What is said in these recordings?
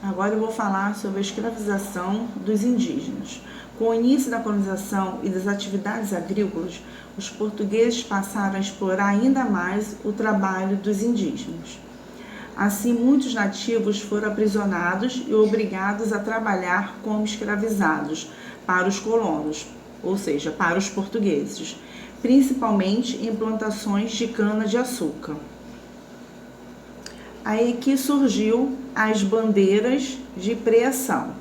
Agora eu vou falar sobre a escravização dos indígenas. Com o início da colonização e das atividades agrícolas, os portugueses passaram a explorar ainda mais o trabalho dos indígenas. Assim, muitos nativos foram aprisionados e obrigados a trabalhar como escravizados para os colonos, ou seja, para os portugueses, principalmente em plantações de cana-de-açúcar. Aí que surgiu as bandeiras de preação.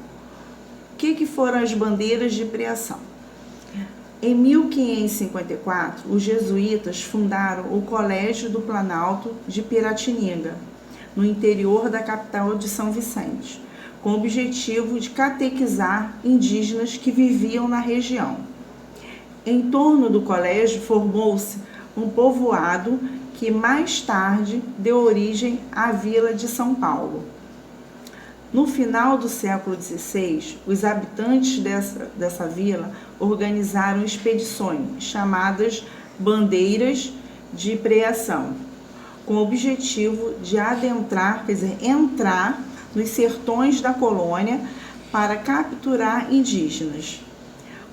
O que foram as bandeiras de preação? Em 1554, os jesuítas fundaram o Colégio do Planalto de Piratininga, no interior da capital de São Vicente, com o objetivo de catequizar indígenas que viviam na região. Em torno do colégio formou-se um povoado que mais tarde deu origem à Vila de São Paulo. No final do século XVI, os habitantes dessa vila organizaram expedições chamadas bandeiras de preação, com o objetivo de adentrar, entrar nos sertões da colônia para capturar indígenas.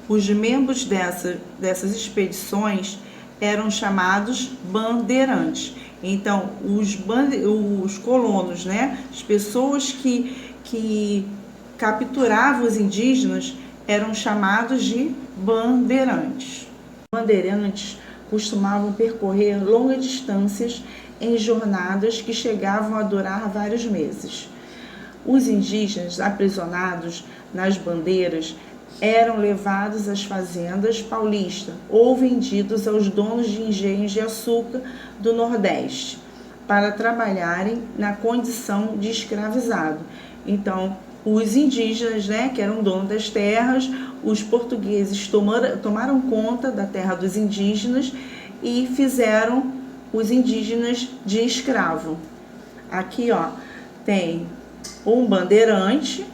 Os membros dessas expedições eram chamados bandeirantes. Então, os colonos, as pessoas que capturavam os indígenas eram chamados de bandeirantes. Bandeirantes costumavam percorrer longas distâncias em jornadas que chegavam a durar vários meses. Os indígenas aprisionados nas bandeiras eram levados às fazendas paulistas ou vendidos aos donos de engenhos de açúcar do Nordeste para trabalharem na condição de escravizado. Então, os indígenas, que eram donos das terras, os portugueses tomaram conta da terra dos indígenas e fizeram os indígenas de escravo. Aqui, tem um bandeirante,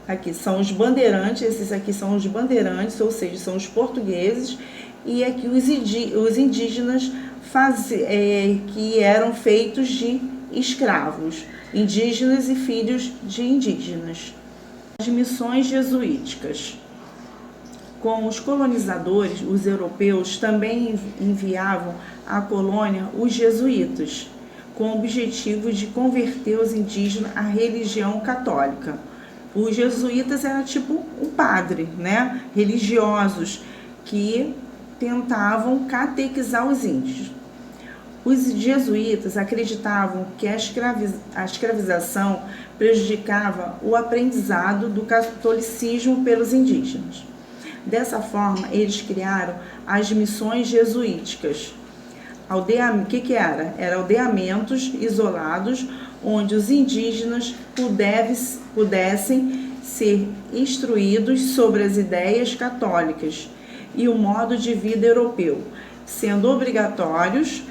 Aqui são os bandeirantes, esses aqui são os bandeirantes, ou seja, são os portugueses, e aqui os indígenas que eram feitos de escravos, indígenas e filhos de indígenas. As missões jesuíticas. Com os colonizadores, os europeus também enviavam à colônia os jesuítas, com o objetivo de converter os indígenas à religião católica. Os jesuítas eram tipo um padre, religiosos, que tentavam catequizar os índios. Os jesuítas acreditavam que a escravização prejudicava o aprendizado do catolicismo pelos indígenas. Dessa forma, eles criaram as missões jesuíticas. O que era? Eram aldeamentos isolados, onde os indígenas pudessem ser instruídos sobre as ideias católicas e o modo de vida europeu, sendo obrigatórios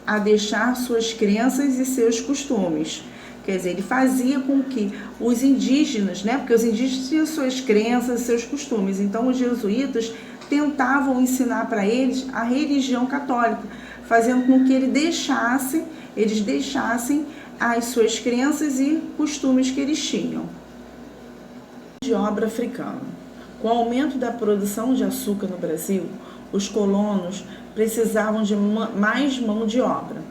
a deixar suas crenças e seus costumes. Quer dizer, ele fazia com que os indígenas, porque os indígenas tinham suas crenças, seus costumes, então os jesuítas tentavam ensinar para eles a religião católica, fazendo com que eles deixassem as suas crenças e costumes que eles tinham. De obra africana. Com o aumento da produção de açúcar no Brasil, os colonos precisavam de mais mão de obra.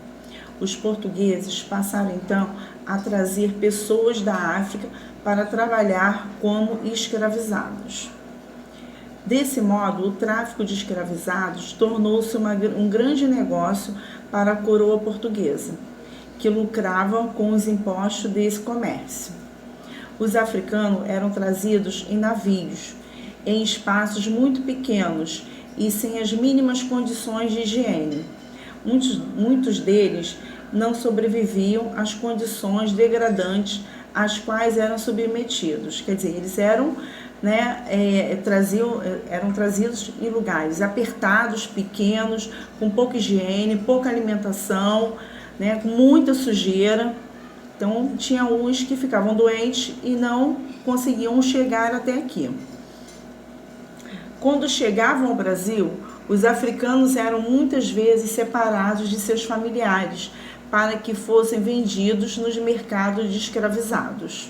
Os portugueses passaram então a trazer pessoas da África para trabalhar como escravizados. Desse modo, o tráfico de escravizados tornou-se um grande negócio para a coroa portuguesa, que lucrava com os impostos desse comércio. Os africanos eram trazidos em navios, em espaços muito pequenos e sem as mínimas condições de higiene. Muitos deles não sobreviviam às condições degradantes às quais eram submetidos. Quer dizer, eles eram trazidos em lugares apertados, pequenos, com pouca higiene, pouca alimentação, com muita sujeira. Então, tinha uns que ficavam doentes e não conseguiam chegar até aqui. Quando chegavam ao Brasil, os africanos eram muitas vezes separados de seus familiares para que fossem vendidos nos mercados de escravizados.